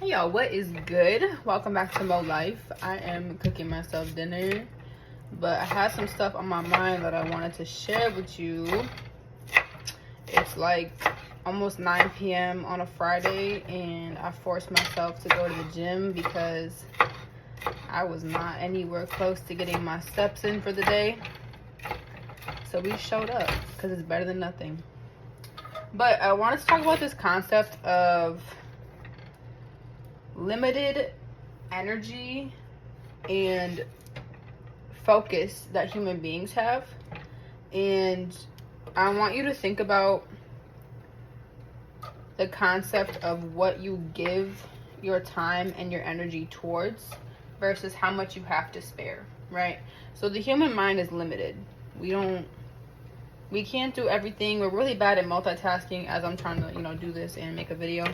Hey y'all, what is good? Welcome back to Mo Life. I am cooking myself dinner, but I had some stuff on my mind that I wanted to share with you. It's like almost 9 p.m. on a Friday, and I forced myself to go to the gym because I was not anywhere close to getting my steps in for the day. So we showed up because it's better than nothing. But I wanted to talk about this concept of limited energy and focus that human beings have. And I want you to think about the concept of what you give your time and your energy towards versus how much you have to spare, right? So the human mind is limited. We can't do everything. We're really bad at multitasking as I'm trying to, do this and make a video.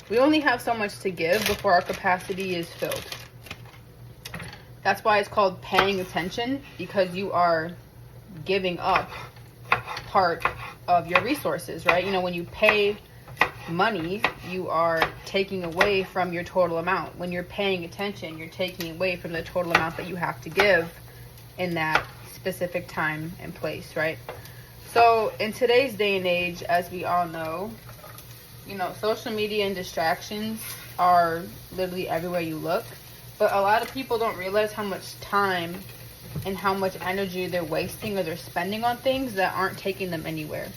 We only have so much to give before our capacity is filled. That's why it's called paying attention, because you are giving up part of your resources, right? When you pay money, you are taking away from your total amount. When you're paying attention, you're taking away from the total amount that you have to give in that specific time and place, right? So in today's day and age, as we all know, social media and distractions are literally everywhere you look. But a lot of people don't realize how much time and how much energy they're wasting or they're spending on things that aren't taking them anywhere.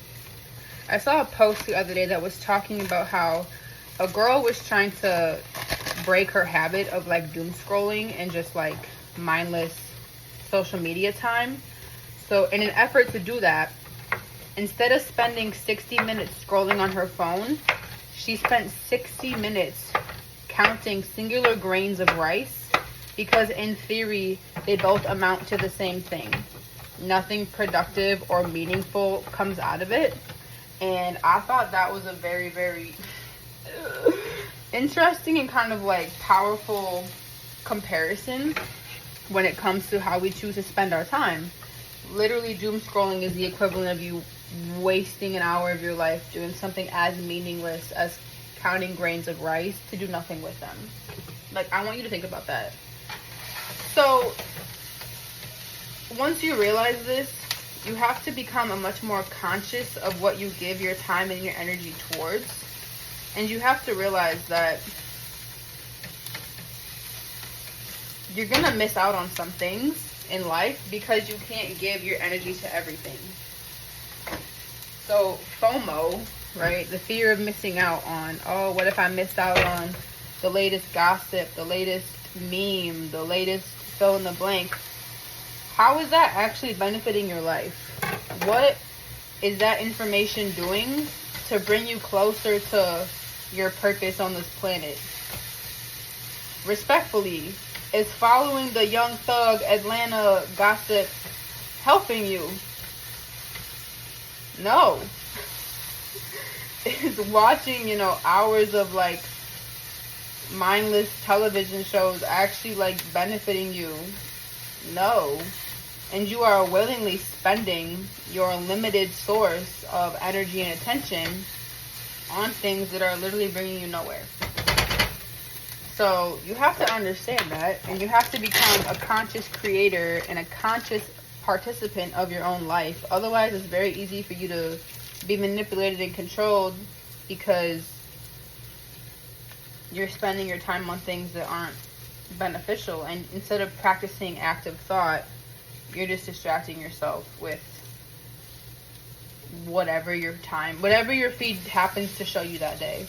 I saw a post the other day that was talking about how a girl was trying to break her habit of doom scrolling and just mindless social media time. So in an effort to do that, instead of spending 60 minutes scrolling on her phone, she spent 60 minutes counting singular grains of rice, because in theory, they both amount to the same thing. Nothing productive or meaningful comes out of it. And I thought that was a very, very interesting and kind of powerful comparison when it comes to how we choose to spend our time. Literally, doom scrolling is the equivalent of you wasting an hour of your life doing something as meaningless as counting grains of rice to do nothing with them. I want you to think about that. So once you realize this, you have to become a much more conscious of what you give your time and your energy towards. And you have to realize that you're gonna miss out on some things in life because you can't give your energy to everything. So FOMO, right? The fear of missing out on, what if I missed out on the latest gossip, the latest meme, the latest fill in the blank? How is that actually benefiting your life? What is that information doing to bring you closer to your purpose on this planet? Respectfully, is following the Young Thug Atlanta gossip helping you? No. Is watching, hours of mindless television shows actually benefiting you? No. And you are willingly spending your limited source of energy and attention on things that are literally bringing you nowhere. So you have to understand that, and you have to become a conscious creator and a conscious participant of your own life. Otherwise, it's very easy for you to be manipulated and controlled because you're spending your time on things that aren't beneficial. And instead of practicing active thought, you're just distracting yourself with whatever your feed happens to show you that day.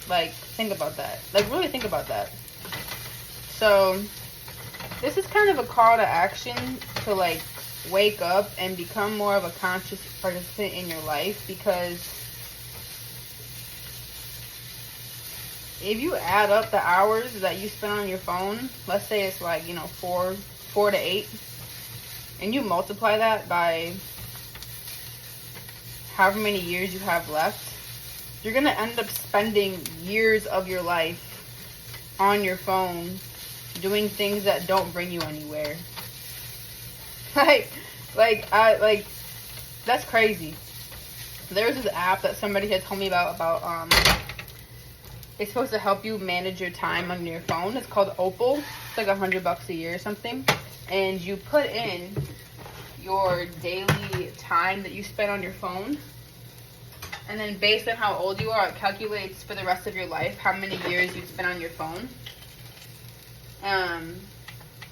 Think about that. Really think about that. So this is kind of a call to action to wake up and become more of a conscious participant in your life, because if you add up the hours that you spend on your phone, let's say it's 4 to 8, and you multiply that by however many years you have left, you're going to end up spending years of your life on your phone doing things that don't bring you anywhere. That's crazy. There's this app that somebody had told me about It's supposed to help you manage your time on your phone. It's called Opal. It's like $100 a year or something. And you put in your daily time that you spend on your phone. And then based on how old you are, it calculates for the rest of your life how many years you've spent on your phone. And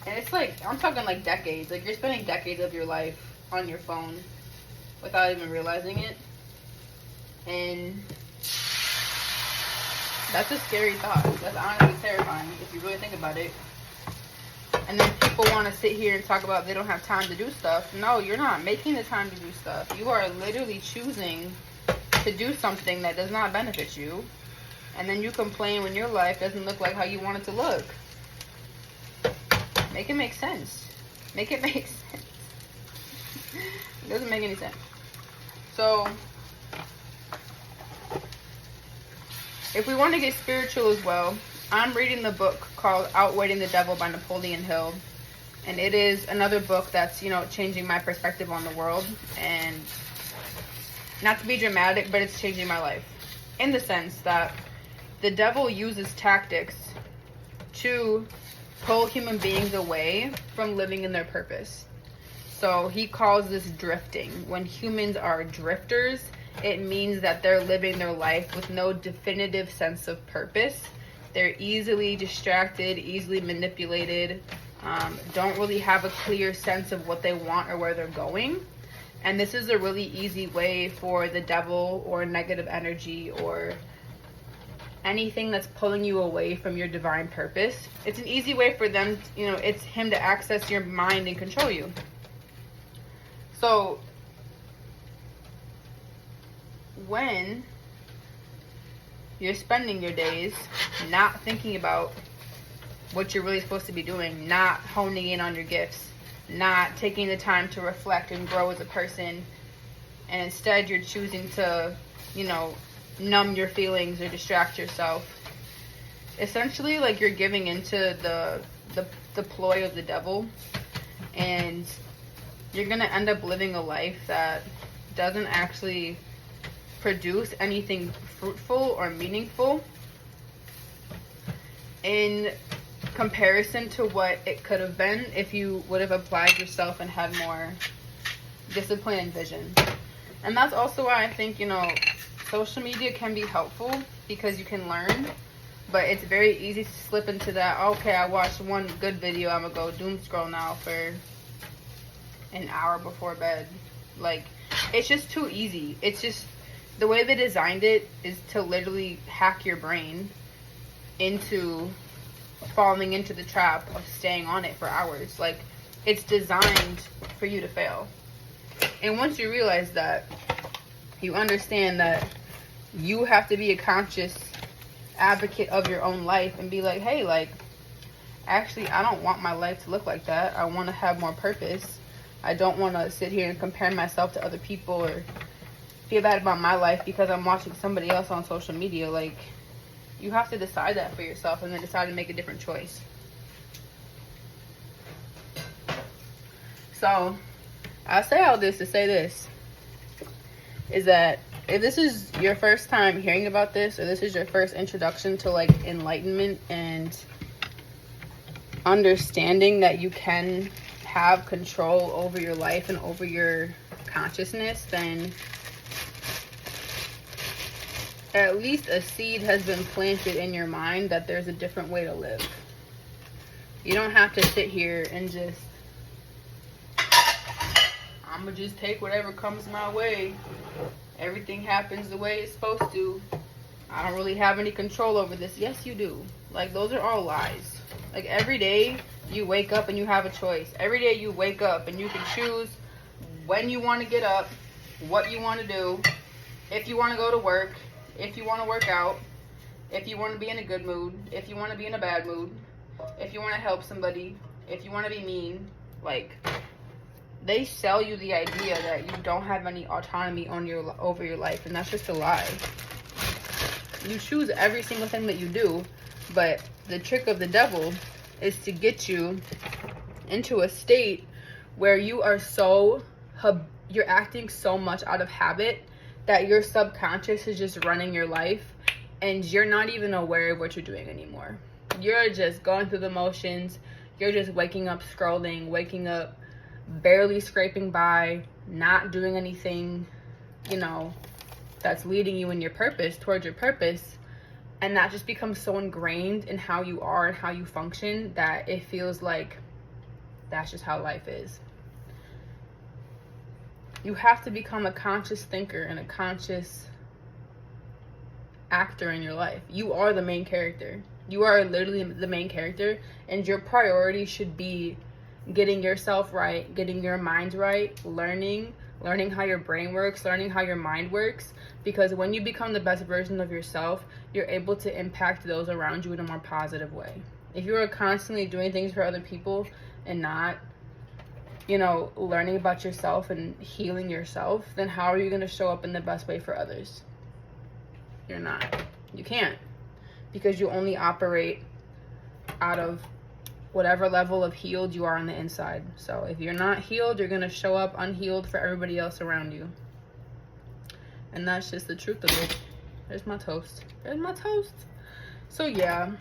it's like, I'm talking like decades. Like, you're spending decades of your life on your phone without even realizing it. And that's a scary thought. That's honestly terrifying if you really think about it. And then people want to sit here and talk about they don't have time to do stuff. No, you're not making the time to do stuff. You are literally choosing to do something that does not benefit you. And then you complain when your life doesn't look like how you want it to look. Make it make sense. Make it make sense. It doesn't make any sense. So, if we want to get spiritual as well, I'm reading the book called Outwitting the Devil by Napoleon Hill. And it is another book that's, you know, changing my perspective on the world. And not to be dramatic, but it's changing my life. In the sense that the devil uses tactics to pull human beings away from living in their purpose. So he calls this drifting. When humans are drifters, it means that they're living their life with no definitive sense of purpose. They're easily distracted, easily manipulated, don't really have a clear sense of what they want or where they're going. And this is a really easy way for the devil or negative energy or anything that's pulling you away from your divine purpose. It's an easy way for them, you know, it's him to access your mind and control you. So when you're spending your days not thinking about what you're really supposed to be doing, not honing in on your gifts, not taking the time to reflect and grow as a person, and instead you're choosing to, you know, numb your feelings or distract yourself, essentially, like, you're giving into the ploy of the devil, and you're gonna end up living a life that doesn't actually produce anything fruitful or meaningful in comparison to what it could have been if you would have applied yourself and had more discipline and vision. And that's also why I think, you know, social media can be helpful because you can learn, but it's very easy to slip into that, okay, I watched one good video, I'm gonna go doom scroll now for an hour before bed. Like, it's just too easy. It's just, the way they designed it is to literally hack your brain into falling into the trap of staying on it for hours. Like, it's designed for you to fail. And once you realize that, you understand that you have to be a conscious advocate of your own life and be like, hey, like, actually, I don't want my life to look like that. I want to have more purpose. I don't want to sit here and compare myself to other people or feel bad about my life because I'm watching somebody else on social media. Like, you have to decide that for yourself and then decide to make a different choice. So, I say all this to say this, is that if this is your first time hearing about this, or this is your first introduction to, like, enlightenment and understanding that you can have control over your life and over your consciousness, then at least a seed has been planted in your mind that there's a different way to live. You don't have to sit here and just, I'm gonna just take whatever comes my way. Everything happens the way it's supposed to. I don't really have any control over this. Yes, you do. Like, those are all lies. Like, every day you wake up and you have a choice. Every day you wake up and you can choose when you want to get up, what you want to do, if you want to go to work, if you want to work out, if you want to be in a good mood, if you want to be in a bad mood, if you want to help somebody, if you want to be mean. Like, they sell you the idea that you don't have any autonomy on over your life, and that's just a lie. You choose every single thing that you do, but the trick of the devil is to get you into a state where you are you're acting so much out of habit that your subconscious is just running your life, and you're not even aware of what you're doing anymore. You're just going through the motions. You're just waking up scrolling, waking up barely scraping by, not doing anything, you know, that's leading you in your purpose, towards your purpose. And that just becomes so ingrained in how you are and how you function that it feels like that's just how life is. You have to become a conscious thinker and a conscious actor in your life. You are the main character. You are literally the main character, and your priority should be getting yourself right, getting your mind right, learning how your brain works, learning how your mind works, because when you become the best version of yourself, you're able to impact those around you in a more positive way. If you are constantly doing things for other people and not, you know, learning about yourself and healing yourself, then how are you going to show up in the best way for others? You're not. You can't, because you only operate out of whatever level of healed you are on the inside. So if you're not healed, you're going to show up unhealed for everybody else around you. And that's just the truth of it. There's my toast. There's my toast. So yeah,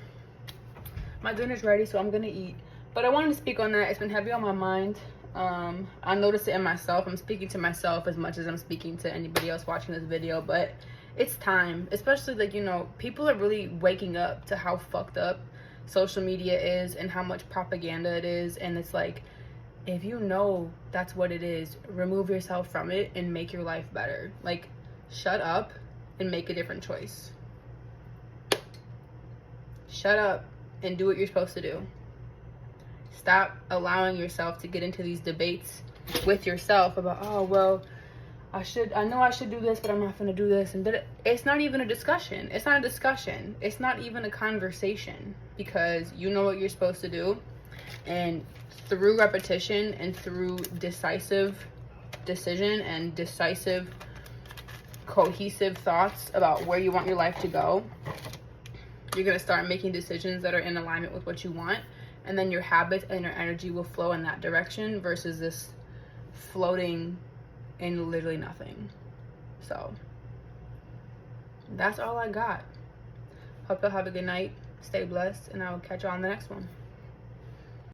my dinner's ready, so I'm going to eat. But I wanted to speak on that. It's been heavy on my mind. I noticed it in myself. I'm speaking to myself as much as I'm speaking to anybody else watching this video. But it's time. Especially, like, you know, people are really waking up to how fucked up social media is and how much propaganda it is. And it's like, if you know that's what it is, remove yourself from it and make your life better. Like, shut up and make a different choice. Shut up and do what you're supposed to do. Stop allowing yourself to get into these debates with yourself about, oh, well, I know I should do this, but I'm not going to do this. And it's not even a discussion. It's not a discussion. It's not even a conversation, because you know what you're supposed to do. And through repetition and through decisive decision and decisive, cohesive thoughts about where you want your life to go, you're going to start making decisions that are in alignment with what you want. And then your habits and your energy will flow in that direction versus this floating in literally nothing. So that's all I got. Hope y'all have a good night. Stay blessed, and I will catch y'all on the next one.